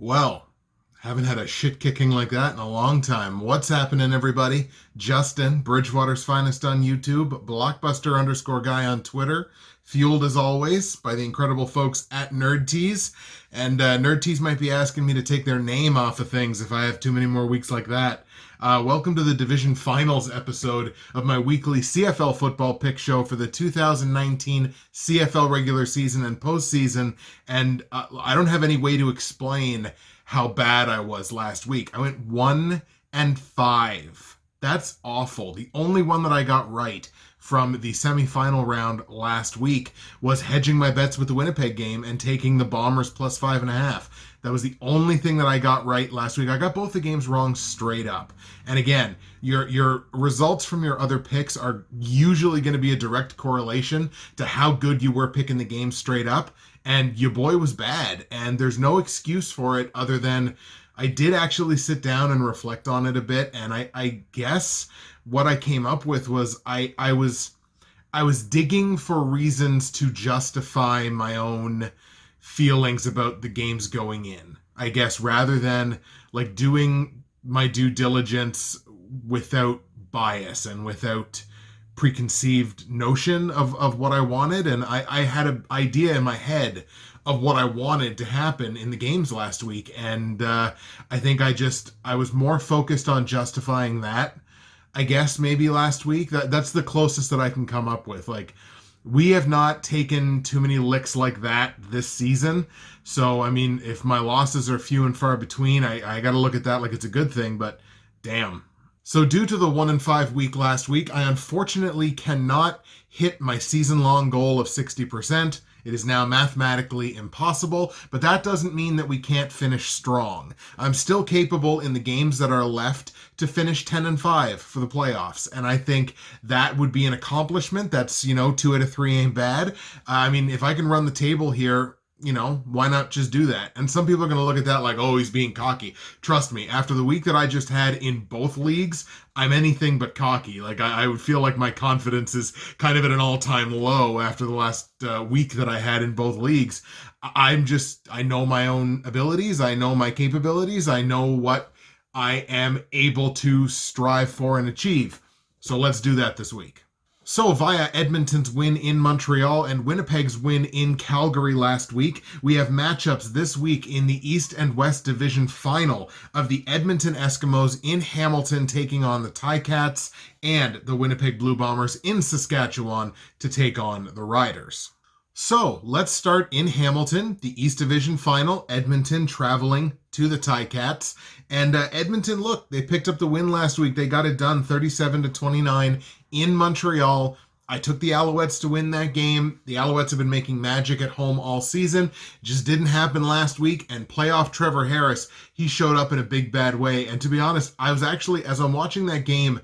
Well, haven't had a shit kicking like that in a long time. What's happening, everybody? Justin, Bridgewater's finest on YouTube, Blockbuster underscore guy on Twitter, fueled as always by the incredible folks at NerdTees. And NerdTees might be asking me to take their name off of things if I have too many more weeks like that. Welcome to the Division Finals episode of my weekly CFL football pick show for the 2019 CFL regular season and postseason. And I don't have any way to explain how bad I was last week. I went 1-5. That's awful. The only one that I got right from the semifinal round last week was hedging my bets with the Winnipeg game and taking the Bombers plus 5.5. That was the only thing that I got right last week. I got both the games wrong straight up. And again, your results from your other picks are usually going to be a direct correlation to how good you were picking the game straight up. And your boy was bad. And there's no excuse for it other than I did actually sit down and reflect on it a bit. And I guess what I came up with was I was digging for reasons to justify my own feelings about the games going in, I guess, rather than like doing my due diligence without bias and without preconceived notion of what I wanted. And I had an idea in my head of what I wanted to happen in the games last week. And I think I was more focused on justifying that, I guess, maybe last week. That's the closest that I can come up with. Like, we have not taken too many licks like that this season. So, I mean, if my losses are few and far between, I got to look at that like it's a good thing, but damn. So due to the 1-5 week last week, I unfortunately cannot hit my season-long goal of 60%. It is now mathematically impossible, but that doesn't mean that we can't finish strong. I'm still capable in the games that are left to finish 10-5 for the playoffs, and I think that would be an accomplishment. That's, 2 out of 3 ain't bad. I mean, if I can run the table here, why not just do that? And some people are going to look at that like, oh, he's being cocky. Trust me, after the week that I just had in both leagues, I'm anything but cocky. Like, I would feel like my confidence is kind of at an all-time low after the last week that I had in both leagues. I know my own abilities. I know my capabilities. I know what I am able to strive for and achieve. So let's do that this week. So via Edmonton's win in Montreal and Winnipeg's win in Calgary last week, we have matchups this week in the East and West Division final of the Edmonton Eskimos in Hamilton taking on the Ticats and the Winnipeg Blue Bombers in Saskatchewan to take on the Riders. So let's start in Hamilton, the East Division final, Edmonton traveling to the Ticats. And Edmonton, look, they picked up the win last week. They got it done 37-29 in Montreal. I took the Alouettes to win that game. The Alouettes have been making magic at home all season. Just didn't happen last week. And playoff Trevor Harris, he showed up in a big bad way. And to be honest, I was actually, as I'm watching that game,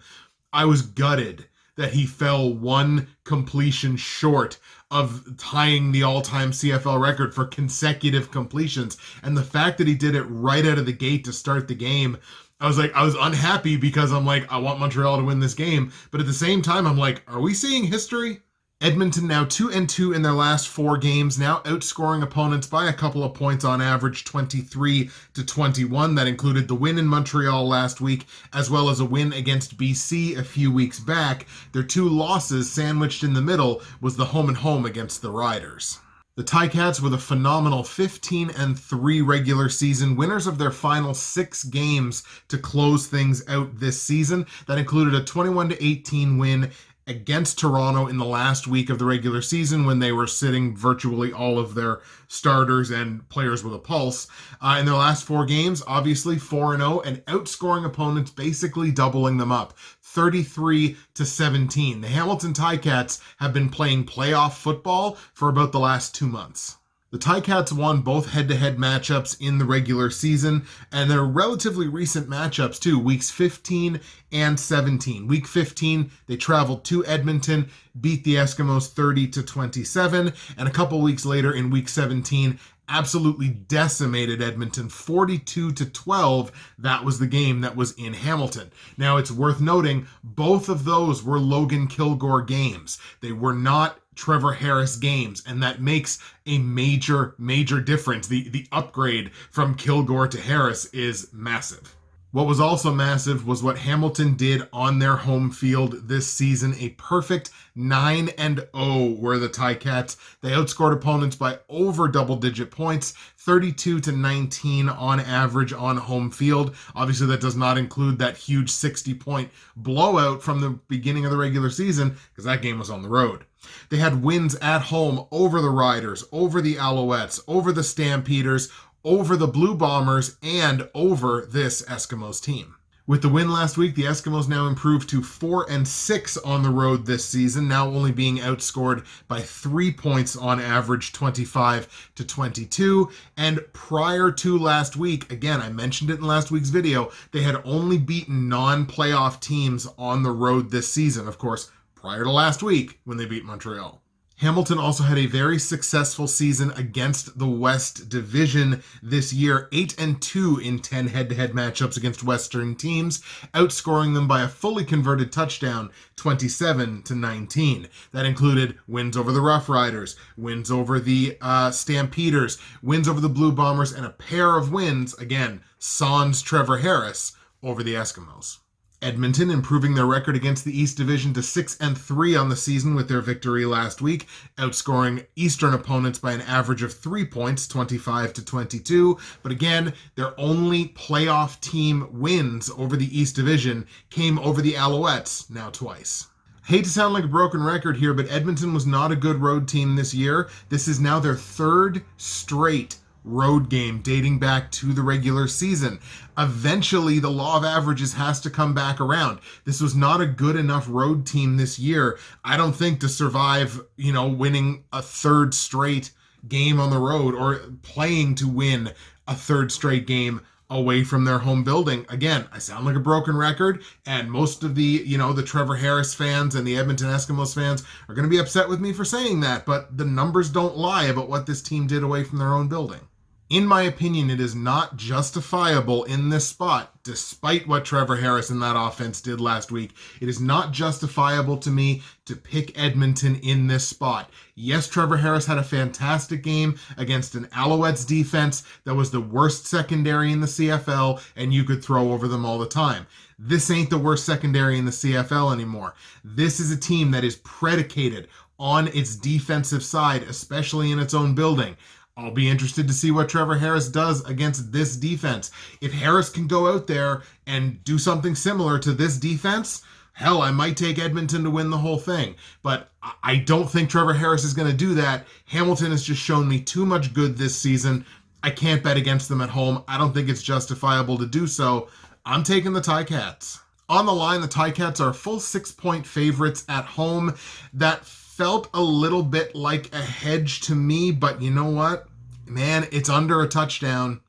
I was gutted that he fell one completion short of tying the all-time CFL record for consecutive completions. And the fact that he did it right out of the gate to start the game, I was unhappy because I'm like, I want Montreal to win this game. But at the same time, I'm like, are we seeing history? Edmonton now 2-2 in their last 4 games, now outscoring opponents by a couple of points on average, 23-21. That included the win in Montreal last week, as well as a win against BC a few weeks back. Their 2 losses sandwiched in the middle was the home and home against the Riders. The Ticats were the phenomenal 15-3 regular season winners of their final 6 games to close things out this season. That included a 21-18 win against Toronto in the last week of the regular season when they were sitting virtually all of their starters and players with a pulse. In their last 4 games, obviously 4-0 and outscoring opponents, basically doubling them up, 33-17. The Hamilton Ticats have been playing playoff football for about the last 2 months. The Ticats won both head-to-head matchups in the regular season, and they're relatively recent matchups too, weeks 15 and 17. Week 15, they traveled to Edmonton, beat the Eskimos 30-27, and a couple weeks later in week 17, absolutely decimated Edmonton 42-12. That was the game that was in Hamilton. Now, it's worth noting, both of those were Logan Kilgore games. They were not Trevor Harris games, and that makes a major, major difference. The upgrade from Kilgore to Harris is massive. What was also massive was what Hamilton did on their home field this season. A perfect 9-0 were the Ticats. They outscored opponents by over double-digit points, 32-19 on average on home field. Obviously, that does not include that huge 60-point blowout from the beginning of the regular season, because that game was on the road. They had wins at home over the Riders, over the Alouettes, over the Stampeders, over the Blue Bombers, and over this Eskimos team. With the win last week, the Eskimos now improved to 4-6 on the road this season, now only being outscored by 3 points on average, 25-22. And prior to last week, again, I mentioned it in last week's video, they had only beaten non-playoff teams on the road this season, of course, prior to last week when they beat Montreal. Hamilton also had a very successful season against the West Division this year, 8-2 in 10 head-to-head matchups against Western teams, outscoring them by a fully converted touchdown, 27-19. That included wins over the Roughriders, wins over the Stampeders, wins over the Blue Bombers, and a pair of wins, again, sans Trevor Harris, over the Eskimos. Edmonton improving their record against the East Division to 6-3 on the season with their victory last week, outscoring Eastern opponents by an average of 3 points, 25-22. But again, their only playoff team wins over the East Division came over the Alouettes, now twice. Hate to sound like a broken record here, but Edmonton was not a good road team this year. This is now their third straight road game dating back to the regular season. Eventually, the law of averages has to come back around. This was not a good enough road team this year, I don't think, to survive, winning a third straight game on the road or playing to win a third straight game away from their home building. Again, I sound like a broken record, and most of the, the Trevor Harris fans and the Edmonton Eskimos fans are going to be upset with me for saying that, but the numbers don't lie about what this team did away from their own building. In my opinion, it is not justifiable in this spot, despite what Trevor Harris and that offense did last week. It is not justifiable to me to pick Edmonton in this spot. Yes, Trevor Harris had a fantastic game against an Alouettes defense that was the worst secondary in the CFL, and you could throw over them all the time. This ain't the worst secondary in the CFL anymore. This is a team that is predicated on its defensive side, especially in its own building. I'll be interested to see what Trevor Harris does against this defense. If Harris can go out there and do something similar to this defense, hell, I might take Edmonton to win the whole thing. But I don't think Trevor Harris is going to do that. Hamilton has just shown me too much good this season. I can't bet against them at home. I don't think it's justifiable to do so. I'm taking the Ticats. On the line, the Ticats are full 6-point favorites at home. That felt a little bit like a hedge to me, but you know what? Man, it's under a touchdown.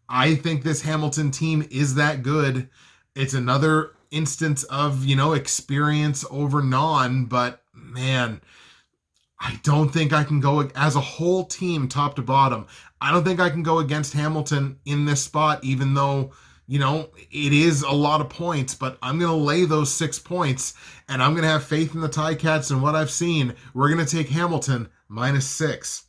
I think this Hamilton team is that good. It's another instance of, experience over non, but man, I don't think I can go as a whole team, top to bottom. I don't think I can go against Hamilton in this spot, even though it is a lot of points, but I'm going to lay those 6 points, and I'm going to have faith in the Ticats and what I've seen. We're going to take Hamilton -6.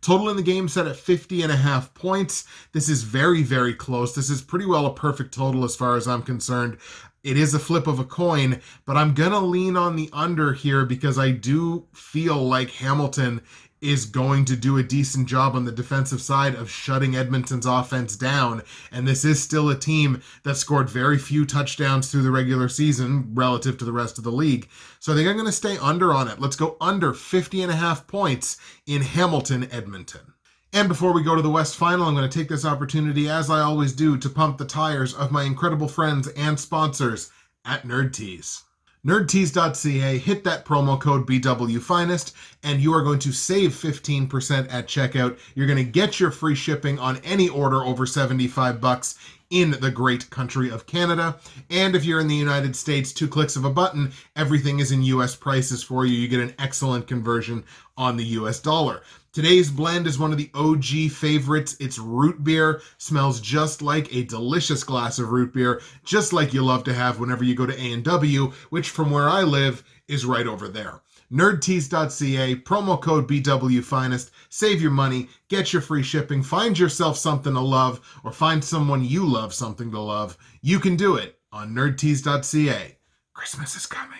Total in the game set at 50.5 points. This is very, very close. This is pretty well a perfect total as far as I'm concerned. It is a flip of a coin, but I'm going to lean on the under here because I do feel like Hamilton is going to do a decent job on the defensive side of shutting Edmonton's offense down. And this is still a team that scored very few touchdowns through the regular season relative to the rest of the league. So I think I'm going to stay under on it. Let's go under 50.5 points in Hamilton, Edmonton. And before we go to the West Final, I'm going to take this opportunity, as I always do, to pump the tires of my incredible friends and sponsors at NerdTees. Nerdtees.ca, hit that promo code BWFinest, and you are going to save 15% at checkout. You're going to get your free shipping on any order over $75 in the great country of Canada. And if you're in the United States, 2 clicks of a button, everything is in US prices for you. You get an excellent conversion on the US dollar. Today's blend is one of the OG favorites. It's root beer. Smells just like a delicious glass of root beer, just like you love to have whenever you go to A&W, which from where I live is right over there. Nerdtease.ca, promo code BWFinest, save your money, get your free shipping, find yourself something to love, or find someone you love something to love. You can do it on Nerdtease.ca. Christmas is coming.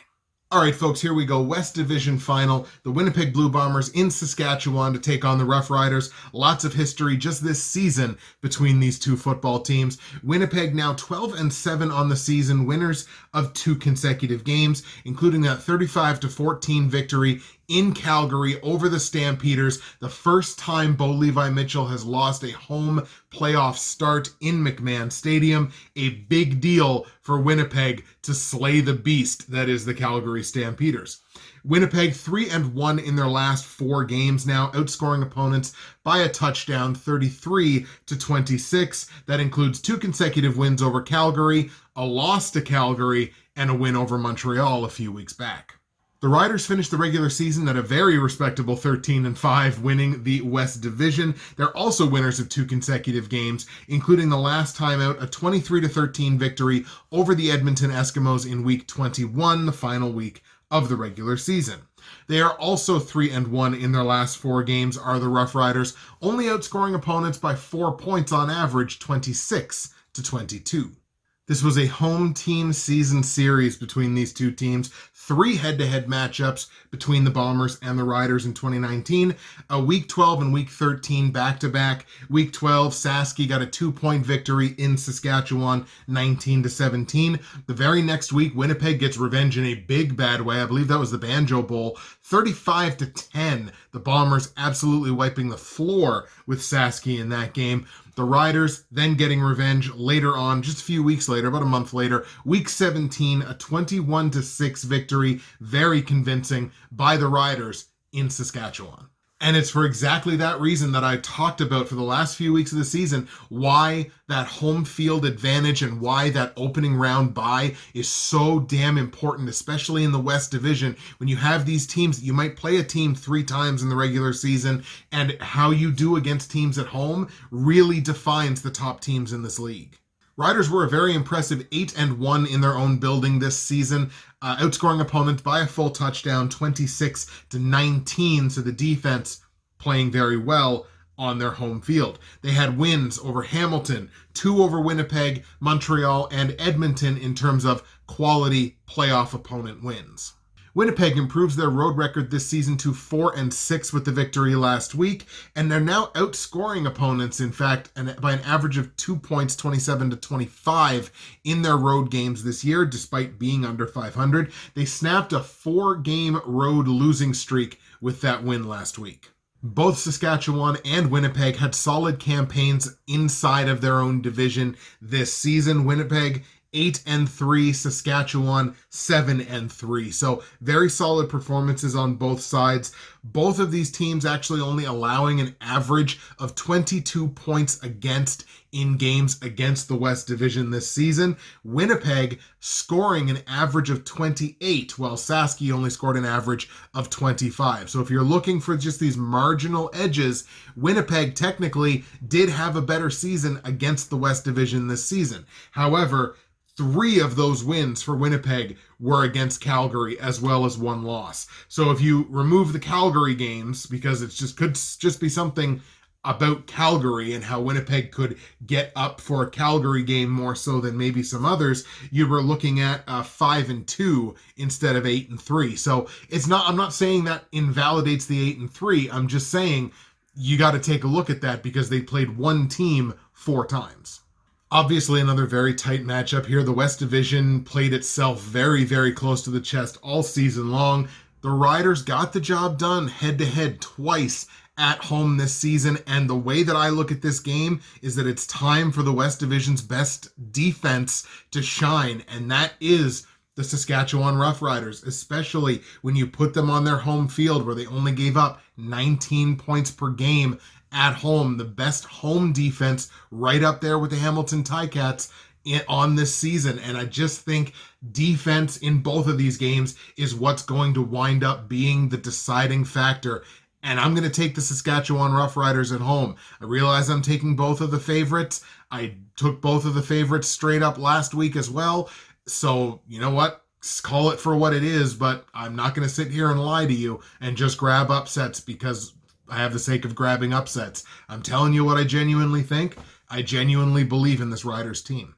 All right, folks, here we go. West Division Final. The Winnipeg Blue Bombers in Saskatchewan to take on the Roughriders. Lots of history just this season between these two football teams. Winnipeg now 12-7 on the season, winners of 2 consecutive games, including that 35-14 victory in Calgary over the Stampeders, the first time Bo Levi Mitchell has lost a home playoff start in McMahon Stadium. A big deal for Winnipeg to slay the beast that is the Calgary Stampeders. Winnipeg 3-1 in their last 4 games now, outscoring opponents by a touchdown 33-26. That includes 2 consecutive wins over Calgary, a loss to Calgary, and a win over Montreal a few weeks back. The Riders finished the regular season at a very respectable 13-5, winning the West Division. They're also winners of 2 consecutive games, including the last time out, a 23-13 victory over the Edmonton Eskimos in Week 21, the final week of the regular season. They are also 3-1 in their last 4 games, are the Roughriders, only outscoring opponents by 4 points on average, 26-22. This was a home team season series between these two teams. 3 head-to-head matchups between the Bombers and the Riders in 2019. A Week 12 and Week 13 back-to-back. Week 12, Sasky got a 2-point victory in Saskatchewan, 19-17. The very next week, Winnipeg gets revenge in a big bad way. I believe that was the Banjo Bowl. 35-10. The Bombers absolutely wiping the floor with Sasky in that game. The Riders then getting revenge later on, just a few weeks later, about a month later. Week 17, a 21-6 victory, very convincing by the Riders in Saskatchewan. And it's for exactly that reason that I talked about for the last few weeks of the season, why that home field advantage and why that opening round bye is so damn important, especially in the West Division, when you have these teams. You might play a team 3 times in the regular season, and how you do against teams at home really defines the top teams in this league. Riders were a very impressive 8-1 in their own building this season, outscoring opponents by a full touchdown, 26-19, so the defense playing very well on their home field. They had wins over Hamilton, 2 over Winnipeg, Montreal, and Edmonton in terms of quality playoff opponent wins. Winnipeg improves their road record this season to 4-6 with the victory last week, and they're now outscoring opponents, in fact, by an average of 2 points, 27-25 in their road games this year, despite being under 500. They snapped a 4-game road losing streak with that win last week. Both Saskatchewan and Winnipeg had solid campaigns inside of their own division this season. Winnipeg 8-3, Saskatchewan 7-3. So very solid performances on both sides. Both of these teams actually only allowing an average of 22 points against in games against the West Division this season. Winnipeg scoring an average of 28, while Sasky only scored an average of 25. So if you're looking for just these marginal edges, Winnipeg technically did have a better season against the West Division this season. However, 3 of those wins for Winnipeg were against Calgary, as well as 1 loss. So if you remove the Calgary games, because it could just be something about Calgary and how Winnipeg could get up for a Calgary game more so than maybe some others, you were looking at 5-2 instead of 8-3. So I'm not saying that invalidates the 8-3. I'm just saying you got to take a look at that because they played one team 4 times. Obviously, another very tight matchup here. The West Division played itself very, very close to the chest all season long. The Riders got the job done head-to-head twice at home this season, and the way that I look at this game is that it's time for the West Division's best defense to shine, and that is the Saskatchewan Roughriders, especially when you put them on their home field where they only gave up 19 points per game at home. The best home defense right up there with the Hamilton Ticats on this season. And I just think defense in both of these games is what's going to wind up being the deciding factor. And I'm going to take the Saskatchewan Roughriders at home. I realize I'm taking both of the favorites. I took both of the favorites straight up last week as well. So, you know what? call it for what it is, but I'm not going to sit here and lie to you and just grab upsets because I have the sake of grabbing upsets. I'm telling you what I genuinely think. I genuinely believe in this Riders team.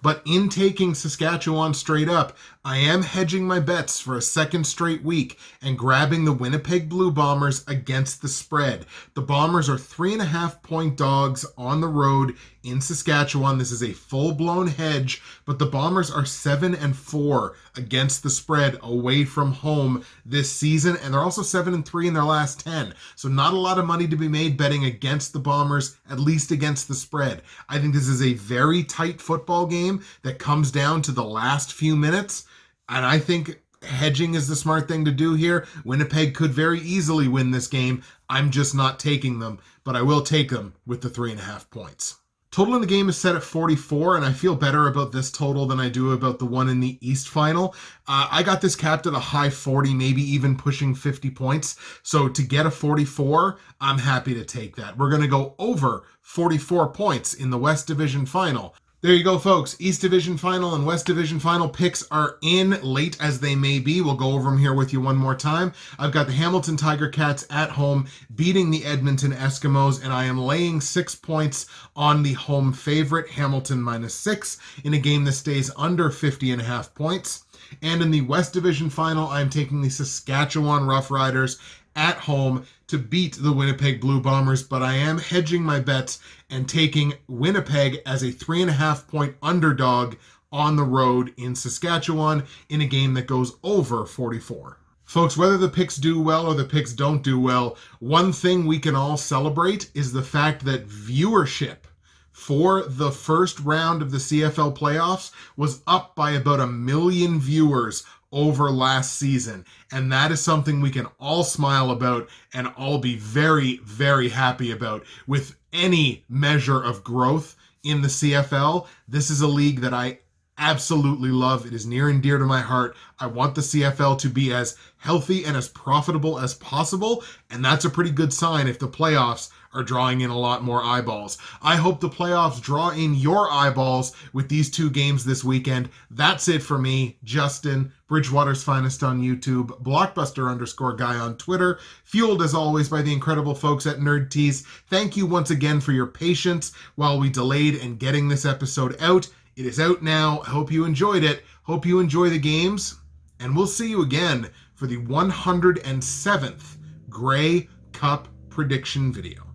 But in taking Saskatchewan straight up, I am hedging my bets for a second straight week and grabbing the Winnipeg Blue Bombers against the spread. The Bombers are 3.5-point dogs on the road in Saskatchewan. This is a full-blown hedge, but the Bombers are 7-4 against the spread away from home this season, and they're also 7-3 in their last 10. So not a lot of money to be made betting against the Bombers, at least against the spread. I think this is a very tight football game that comes down to the last few minutes. And I think hedging is the smart thing to do here. Winnipeg could very easily win this game. I'm just not taking them, but I will take them with the 3.5 points. Total in the game is set at 44, and I feel better about this total than I do about the one in the East final. I got this capped at a high 40, maybe even pushing 50 points. So to get a 44, I'm happy to take that. We're going to go over 44 points in the West Division final. There you go, folks. East Division Final and West Division Final picks are in, late as they may be. We'll go over them here with you one more time. I've got the Hamilton Tiger Cats at home beating the Edmonton Eskimos, and I am laying 6 points on the home favorite, Hamilton -6, in a game that stays under 50.5 points. And in the West Division Final, I'm taking the Saskatchewan Roughriders at home to beat the Winnipeg Blue Bombers, but I am hedging my bets and taking Winnipeg as a 3.5-point underdog on the road in Saskatchewan in a game that goes over 44. Folks, whether the picks do well or the picks don't do well, one thing we can all celebrate is the fact that viewership for the first round of the CFL playoffs was up by about 1 million viewers over last season. And that is something we can all smile about and all be very, very happy about. With any measure of growth in the CFL, this is a league that I absolutely love. It is near and dear to my heart. I want the CFL to be as healthy and as profitable as possible, and that's a pretty good sign if the playoffs are drawing in a lot more eyeballs. I hope the playoffs draw in your eyeballs with these two games this weekend. That's it for me, Justin, Bridgewater's Finest on YouTube, Blockbuster_guy on Twitter, fueled as always by the incredible folks at Nerd Tees. Thank you once again for your patience while we delayed in getting this episode out. It is out now. I hope you enjoyed it. Hope you enjoy the games. And we'll see you again for the 107th Grey Cup prediction video.